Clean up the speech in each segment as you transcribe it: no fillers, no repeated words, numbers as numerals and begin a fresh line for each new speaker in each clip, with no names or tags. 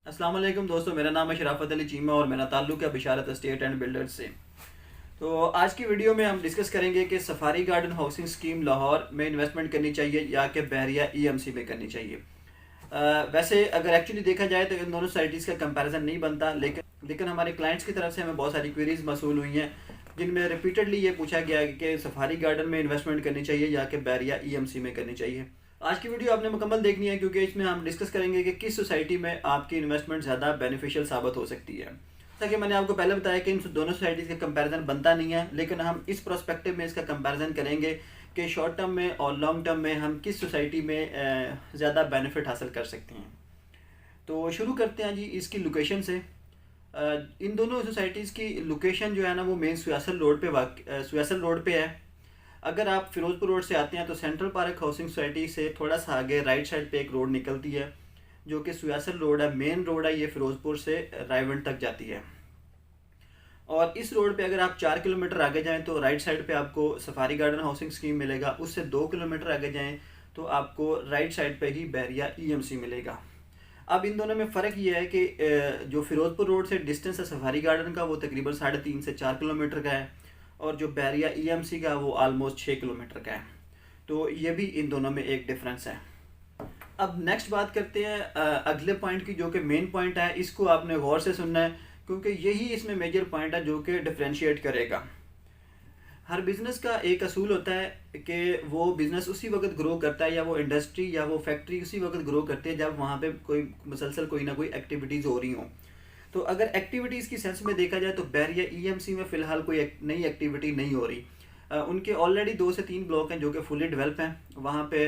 अस्सलाम वालेकुम दोस्तों, मेरा नाम है शराफत अली चीमा और मेरा ताल्लुक़ है बिशारत एस्टेट एंड बिल्डर्स से। तो आज की वीडियो में हम डिस्कस करेंगे कि safari garden housing scheme Lahore में इन्वेस्टमेंट करनी चाहिए या कि बहरिया ईएमसी में करनी चाहिए। वैसे अगर एक्चुअली देखा जाए तो इन दोनों सोसाइटीज़ का कंपैरिजन नहीं बनता, लेकिन हमारे क्लाइंट्स की तरफ से हमें बहुत सारी क्वेरीज मसूल हुई हैं जिनमें रिपीटेडली ये पूछा गया है कि सफारी गार्डन में इन्वेस्टमेंट करनी चाहिए या कि बहरिया ईएमसी में करनी चाहिए। आज की वीडियो आपने मुकम्मल देखनी है क्योंकि इसमें हम डिस्कस करेंगे कि किस सोसाइटी में आपकी इन्वेस्टमेंट ज़्यादा बेनिफिशियल साबित हो सकती है। जैसा कि मैंने आपको पहले बताया कि इन दोनों सोसाइटीज़ का कंपैरिजन बनता नहीं है, लेकिन हम इस प्रोस्पेक्टिव में इसका कंपैरिजन करेंगे कि शॉर्ट टर्म में और लॉन्ग टर्म में हम किस सोसाइटी में ज़्यादा बेनिफिट हासिल कर सकते हैं। तो शुरू करते हैं जी इसकी लोकेशन से। इन दोनों सोसाइटीज़ की लोकेशन जो है ना वो मेन सुयासल रोड पे है। अगर आप फिरोज़पुर रोड से आते हैं तो सेंट्रल पार्क हाउसिंग सोसाइटी से थोड़ा सा आगे राइट साइड पे एक रोड निकलती है जो कि सुयासल रोड है, मेन रोड है, ये फिरोज़पुर से रायवंड तक जाती है। और इस रोड पे अगर आप 4 किलोमीटर आगे जाएं तो राइट साइड पे आपको सफारी गार्डन हाउसिंग स्कीम मिलेगा। उससे 2 किलोमीटर आगे जाएं तो आपको राइट साइड पे ही बहरिया ईएमसी मिलेगा। अब इन दोनों में फ़र्क ये है कि जो फिरोज़पुर रोड से डिस्टेंस है सफारी गार्डन का वो तकरीबन 3.5 से 4 किलोमीटर का है और जो बहरिया ईएमसी का वो ऑलमोस्ट 6 किलोमीटर का है। तो ये भी इन दोनों में एक डिफरेंस है। अब नेक्स्ट बात करते हैं अगले पॉइंट की, जो कि मेन पॉइंट है। इसको आपने गौर से सुनना है क्योंकि यही इसमें मेजर पॉइंट है जो कि डिफ्रेंशिएट करेगा। हर बिज़नेस का एक असूल होता है कि वो बिज़नेस उसी वक्त ग्रो करता है या वो इंडस्ट्री या वो फैक्ट्री उसी वक्त ग्रो करती है जब वहाँ पे कोई मुसलसल कोई ना कोई एक्टिविटीज़ हो रही हों। तो अगर एक्टिविटीज़ की सेंस में देखा जाए तो बहरिया ईएमसी में फ़िलहाल कोई नई एक्टिविटी नहीं हो रही। उनके ऑलरेडी 2 से 3 ब्लॉक हैं जो कि फुली डेवलप हैं। वहाँ पे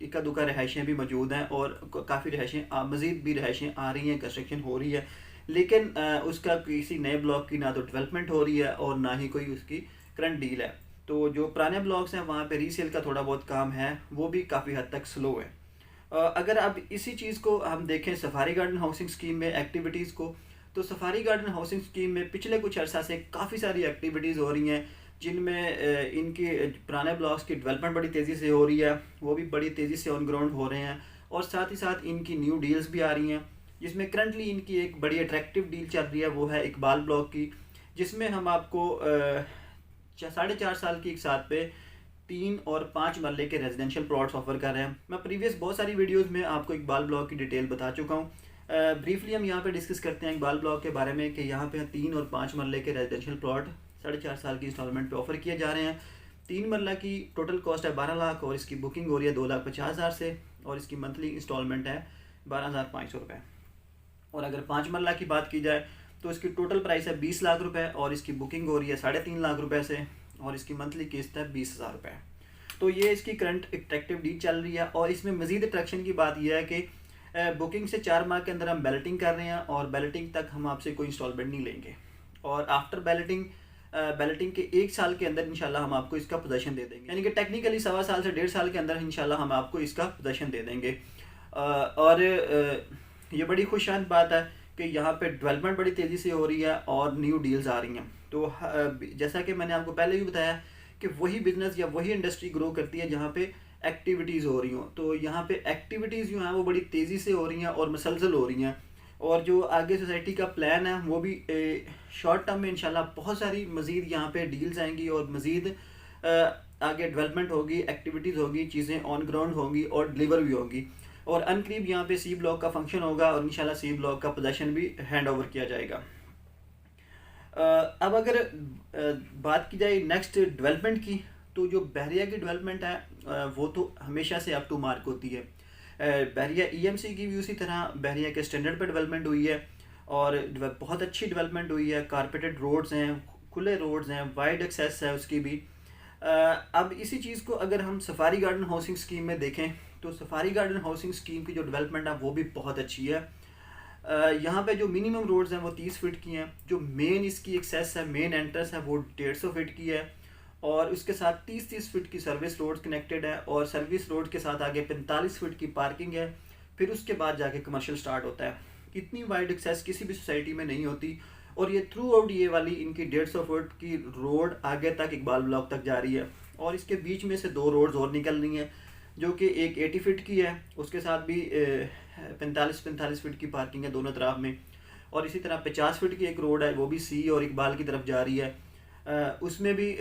इक्का दुक्का रहायशें भी मौजूद हैं और काफ़ी रहायशें मज़ीद भी रहायशें आ रही हैं, कंस्ट्रक्शन हो रही है, लेकिन उसका किसी नए ब्लॉक की ना तो डेवलपमेंट हो रही है और ना ही कोई उसकी करंट डील है। तो जो पुराने ब्लॉक्स हैं वहाँ पे रीसेल का थोड़ा बहुत काम है, वो भी काफ़ी हद तक स्लो है। अगर अब इसी चीज़ को हम देखें सफारी गार्डन हाउसिंग स्कीम में एक्टिविटीज़ को, तो सफारी गार्डन हाउसिंग स्कीम में पिछले कुछ अर्सा से काफ़ी सारी एक्टिविटीज़ हो रही हैं जिनमें इनके पुराने ब्लॉक्स की डेवलपमेंट बड़ी तेज़ी से हो रही है, वो भी बड़ी तेज़ी से ऑन ग्राउंड हो रहे हैं और साथ ही साथ इनकी न्यू डील्स भी आ रही हैं। जिसमें करंटली इनकी एक बड़ी अट्रैक्टिव डील चल रही है, वो है इकबाल ब्लॉक की, जिसमें हम आपको 4.5 साल की एक साथ पे 3 और 5 मरले के रेजिडेंशियल प्लॉट्स ऑफर कर रहे हैं। मैं प्रीवियस बहुत सारी वीडियोस में आपको इकबाल ब्लॉक की डिटेल बता चुका हूँ। ब्रीफली हम यहाँ पे डिस्कस करते हैं इकबाल ब्लॉक के बारे में कि यहाँ पे 3 और 5 मरले के रेजिडेंशियल प्लॉट 4.5 साल की इंस्टॉलमेंट पे ऑफर किए जा रहे हैं। 3 मरला की टोटल कॉस्ट है 12 लाख और इसकी बुकिंग हो रही है 2,50,000 से और इसकी मंथली इंस्टॉलमेंट है 12,500 रुपये। और अगर 5 मरला की बात की जाए तो इसकी टोटल प्राइस है 20 लाख रुपए और इसकी बुकिंग हो रही है 3.5 लाख रुपए से और इसकी मंथली किस्त है 20,000 रुपये। तो ये इसकी करंट अट्रैक्टिव डील चल रही है और इसमें मज़ीद अट्रैक्शन की बात यह है कि बुकिंग से 4 माह के अंदर हम बैलेटिंग कर रहे हैं और बैलेटिंग तक हम आपसे कोई इंस्टॉलमेंट नहीं लेंगे और आफ्टर बैलेटिंग के 1 साल के अंदर इंशाल्लाह हम आपको इसका पोजेसन दे देंगे, यानी कि टेक्निकली 1.25 साल से 1.5 साल के अंदर इंशाल्लाह हम आपको इसका पोजेसन दे देंगे। और ये बड़ी खुशान बात है कि यहाँ पे डेवलपमेंट बड़ी तेज़ी से हो रही है और न्यू डील्स आ रही हैं। तो जैसा कि मैंने आपको पहले भी बताया कि वही बिज़नेस या वही इंडस्ट्री ग्रो करती है जहाँ पे एक्टिविटीज़ हो रही हों। तो यहाँ पे एक्टिविटीज़ जो हैं वो बड़ी तेज़ी से हो रही हैं और मुसलसल हो रही हैं और जो आगे सोसाइटी का प्लान है वो भी शॉर्ट टर्म में इंशाल्लाह बहुत सारी मज़ीद यहाँ पे डील्स आएंगी और मज़ीद आगे डेवलपमेंट होगी, एक्टिविटीज़ होगी, चीज़ें ऑन ग्राउंड होंगी और डिलीवर भी होंगी और अनकरीब यहाँ पे सी ब्लॉक का फंक्शन होगा और इंशाल्लाह सी ब्लॉक का पोजेसन भी हैंड ओवर किया जाएगा। अब अगर बात की जाए नेक्स्ट डेवलपमेंट की, तो जो बहरिया की डेवलपमेंट है वो तो हमेशा से अप टू मार्क होती है। बहरिया ईएमसी की भी उसी तरह बहरिया के स्टैंडर्ड पर डेवलपमेंट हुई है और बहुत अच्छी डेवलपमेंट हुई है। कारपेटेड रोड्स हैं, खुले रोड्स हैं, वाइड एक्सेस है उसकी भी। अब इसी चीज़ को अगर हम सफारी गार्डन हाउसिंग स्कीम में देखें तो सफारी गार्डन हाउसिंग स्कीम की जो डेवलपमेंट है वो भी बहुत अच्छी है। यहाँ पे जो मिनिमम रोड्स हैं वो 30 फीट की हैं, जो मेन इसकी एक्सेस है, मेन एंट्रेंस है वो 150 फीट की है और उसके साथ 30-30 फीट की सर्विस रोड कनेक्टेड है और सर्विस रोड के साथ आगे 45 फीट की पार्किंग है। फिर उसके बाद जाके कमर्शियल स्टार्ट होता है। इतनी वाइड एक्सेस किसी भी सोसाइटी में नहीं होती और ये थ्रू आउट ये वाली इनकी 150 फुट की रोड आगे तक इकबाल ब्लॉक तक जा रही है और इसके बीच में से 2 रोड्स और निकल रही हैं जो कि एक 80 फीट की है, उसके साथ भी 45 फीट की पार्किंग है दोनों तरफ में। और इसी तरह 50 फीट की एक रोड है, वो भी सी और इकबाल की तरफ जा रही है, उसमें भी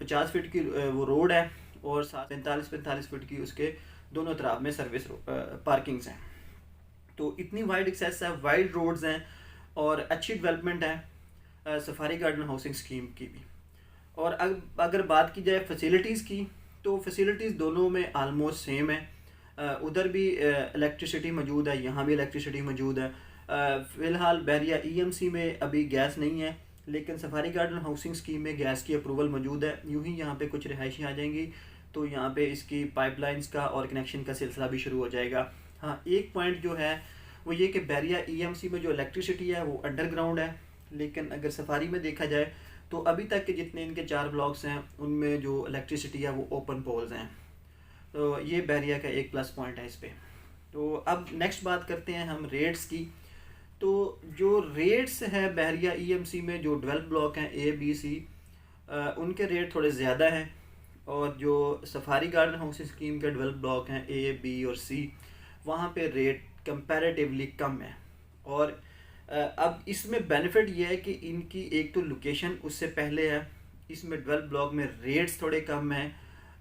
50 फीट की वो रोड है और 45 फीट की उसके दोनों तरफ में सर्विस पार्किंग्स हैं। तो इतनी वाइड एक्सेस है, वाइड रोड्स हैं और अच्छी डेवलपमेंट है सफारी गार्डन हाउसिंग स्कीम की भी। और अगर बात की जाए फैसिलिटीज़ की, तो फैसिलिटीज़ दोनों में आलमोस्ट सेम है। उधर भी इलेक्ट्रिसिटी मौजूद है, यहाँ भी इलेक्ट्रिसिटी मौजूद है। फ़िलहाल बहरिया EMC में अभी गैस नहीं है, लेकिन सफारी गार्डन हाउसिंग स्कीम में गैस की अप्रूवल मौजूद है। यूँ ही यहाँ पे कुछ रिहाइशें आ जाएंगी तो यहाँ पे इसकी पाइपलाइंस का और कनेक्शन का सिलसिला भी शुरू हो जाएगा। हाँ, एक पॉइंट जो है वो ये कि बहरिया EMC में जो इलेक्ट्रिसिटी है वो अंडरग्राउंड है, लेकिन अगर सफारी में देखा जाए तो अभी तक के जितने इनके 4 ब्लॉक्स हैं उनमें जो इलेक्ट्रिसिटी है वो ओपन पोल्स हैं। तो ये बहरिया का एक प्लस पॉइंट है इस पर। तो अब नेक्स्ट बात करते हैं हम रेट्स की। तो जो रेट्स है बहरिया EMC में जो डेवलप ब्लॉक हैं A, B, C, उनके रेट थोड़े ज़्यादा हैं, और जो सफारी गार्डन हाउसिंग स्कीम के डेवलप ब्लॉक हैं A, B और C, वहाँ पे रेट कंपैरेटिवली कम है। और अब इसमें बेनिफिट ये है कि इनकी एक तो लोकेशन उससे पहले है, इसमें डेवलप ब्लॉक में रेट्स थोड़े कम हैं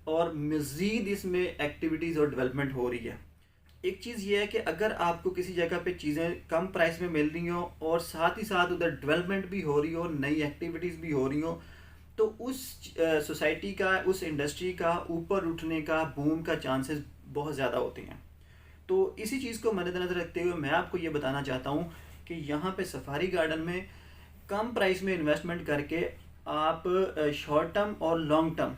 और मज़ीद इसमें एक्टिविटीज़ और डेवलपमेंट हो रही है। एक चीज़ ये है कि अगर आपको किसी जगह पे चीज़ें कम प्राइस में मिल रही हो और साथ ही साथ उधर डेवलपमेंट भी हो रही हो, नई एक्टिविटीज़ भी हो रही हो, तो उस सोसाइटी का, उस इंडस्ट्री का ऊपर उठने का, बूम का चांसेस बहुत ज़्यादा होते हैं। तो इसी चीज़ को मद्देनज़र रखते हुए मैं आपको ये बताना चाहता हूँ कि यहाँ पे सफारी गार्डन में कम प्राइस में इन्वेस्टमेंट करके आप शॉर्ट टर्म और लॉन्ग टर्म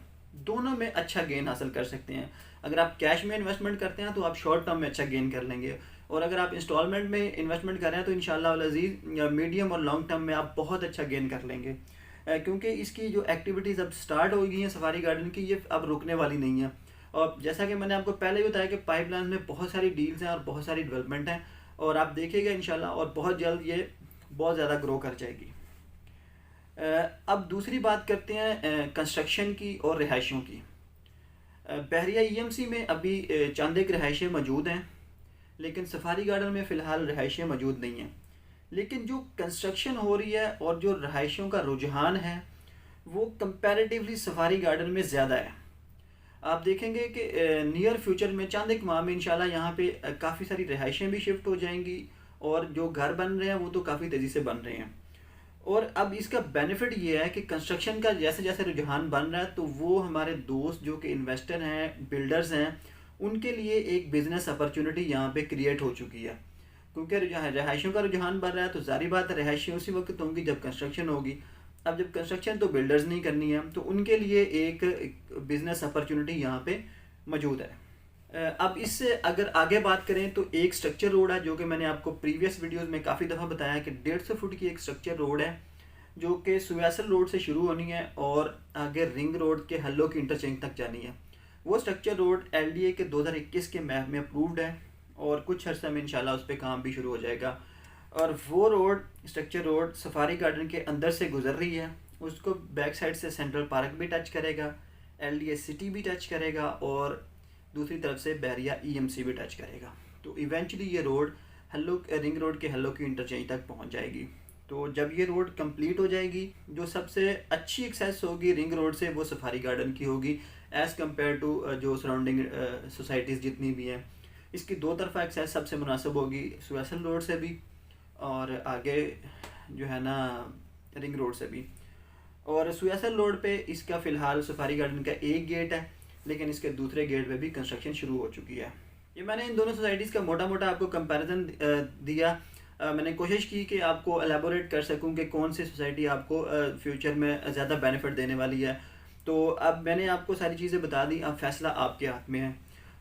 दोनों में अच्छा गेन हासिल कर सकते हैं। अगर आप कैश में इन्वेस्टमेंट करते हैं तो आप शॉर्ट टर्म में अच्छा गेन कर लेंगे, और अगर आप इंस्टॉलमेंट में इन्वेस्टमेंट कर रहे हैं तो इंशाल्लाह अज़ीज़ मीडियम और लॉन्ग टर्म में आप बहुत अच्छा गेन कर लेंगे, क्योंकि इसकी जो एक्टिविटीज़ अब स्टार्ट हो गई हैं सफारी गार्डन की, ये अब रुकने वाली नहीं है। और जैसा कि मैंने आपको पहले ही बताया कि पाइपलाइन में बहुत सारी डील्स हैं और बहुत सारी डेवलपमेंट हैं, और आप देखिएगा इंशाल्लाह और बहुत जल्द ये बहुत ज़्यादा ग्रो कर जाएगी। अब दूसरी बात करते हैं कंस्ट्रक्शन की और रिहाइशों की। बहरिया EMC में अभी चंद एक रिहाइशें मौजूद हैं, लेकिन सफारी गार्डन में फ़िलहाल रिहाइशें मौजूद नहीं हैं। लेकिन जो कंस्ट्रक्शन हो रही है और जो रिहाइशों का रुझान है वो कंपैरेटिवली सफारी गार्डन में ज़्यादा है। आप देखेंगे कि नियर फ्यूचर में चंद एक माह में इंशाल्लाह यहाँ पे काफ़ी सारी रिहाइशें भी शिफ्ट हो जाएंगी, और जो घर बन रहे हैं वो तो काफ़ी तेज़ी से बन रहे हैं। और अब इसका बेनिफिट ये है कि कंस्ट्रक्शन का जैसे जैसे रुझान बन रहा है तो वो हमारे दोस्त जो कि इन्वेस्टर हैं, बिल्डर्स हैं, उनके लिए एक बिज़नेस अपॉर्चुनिटी यहाँ पे क्रिएट हो चुकी है। क्योंकि रिहाइशों का रुझान बढ़ रहा है तो जारी बात है रिहाइशें उसी वक्त होंगी जब कंस्ट्रक्शन होगी। अब जब कंस्ट्रक्शन तो बिल्डर्स नहीं करनी है तो उनके लिए एक बिज़नेस अपॉर्चुनिटी यहाँ पे मौजूद है। अब इससे अगर आगे बात करें तो एक स्ट्रक्चर रोड है जो कि मैंने आपको प्रीवियस वीडियोस में काफ़ी दफ़ा बताया कि 150 फुट की एक स्ट्रक्चर रोड है जो कि सुयासल रोड से शुरू होनी है और आगे रिंग रोड के हल्लो की इंटरचेंज तक जानी है। वो स्ट्रक्चर रोड LDA के 2021 के मैप में अप्रूव्ड है और कुछ अर्से में इंशाल्लाह उस पर काम भी शुरू हो जाएगा। और वो road, structure road safari garden के अंदर से गुजर रही है, उसको बैक साइड से सेंट्रल पार्क भी टच करेगा, LDA सिटी भी टच करेगा और दूसरी तरफ से बहरिया EMC भी टच करेगा। तो इवेंचुअली ये रोड रिंग रोड के हल्लो की इंटरचेंज तक पहुंच जाएगी। तो जब ये रोड कंप्लीट हो जाएगी, जो सबसे अच्छी एक्सेस होगी रिंग रोड से वो सफारी गार्डन की होगी एज़ कम्पेयर टू जो सराउंडिंग सोसाइटीज़ जितनी भी हैं। इसकी दो तरफा एक्सेस सबसे मुनासिब होगी, सुयासल रोड से भी और आगे जो है ना रिंग रोड से भी। और सुयासल रोड पे इसका फ़िलहाल सफारी गार्डन का एक गेट है, लेकिन इसके दूसरे गेट पे भी कंस्ट्रक्शन शुरू हो चुकी है। ये मैंने इन दोनों सोसाइटीज़ का मोटा मोटा आपको कंपैरिजन दिया। मैंने कोशिश की कि आपको एलेबोरेट कर सकूं कि कौन सी सोसाइटी आपको फ्यूचर में ज़्यादा बेनिफिट देने वाली है। तो अब मैंने आपको सारी चीज़ें बता दी, अब फैसला आपके हाथ में है।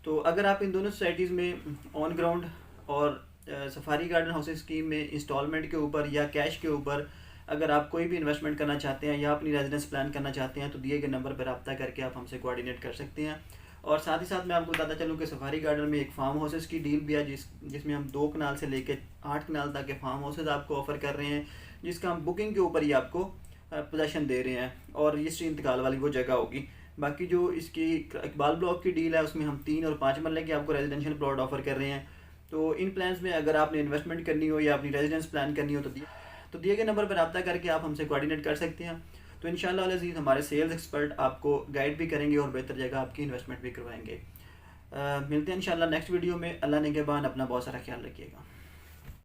तो अगर आप इन दोनों सोसाइटीज़ में ऑन ग्राउंड और सफारी गार्डन हाउसिंग स्कीम में इंस्टॉलमेंट के ऊपर या कैश के ऊपर अगर आप कोई भी इन्वेस्टमेंट करना चाहते हैं या अपनी रेजिडेंस प्लान करना चाहते हैं तो दिए गए नंबर पर रब्ता करके आप हमसे कोऑर्डिनेट कर सकते हैं। और साथ ही साथ मैं आपको बताता चलूँ कि सफारी गार्डन में एक फार्म हाउसेस की डील भी है जिसमें हम 2 कनाल से लेकर 8 कनाल तक के फार्म हाउसेस आपको ऑफ़र कर रहे हैं, जिसका हम बुकिंग के ऊपर ही आपको पोजेसन दे रहे हैं और रजिस्ट्री इंतकाल वाली वो जगह होगी। बाकी जो इसकी इकबाल ब्लॉक की डील है उसमें हम 3 और 5 मरले के आपको रेजिडेंशियल प्लॉट ऑफ़र कर रहे हैं। तो इन प्लान्स में अगर आपने इन्वेस्टमेंट करनी हो या अपनी रेजिडेंस प्लान करनी हो तो दिए गए नंबर पर रब्ता करके आप हमसे कोऑर्डिनेट कर सकते हैं। तो इंशाअल्लाह अज़ीज़ हमारे सेल्स एक्सपर्ट आपको गाइड भी करेंगे और बेहतर जगह आपकी इन्वेस्टमेंट भी करवाएंगे। मिलते हैं इंशाअल्लाह नेक्स्ट वीडियो में। अल्लाह ने के बाद अपना बहुत सारा ख्याल रखिएगा।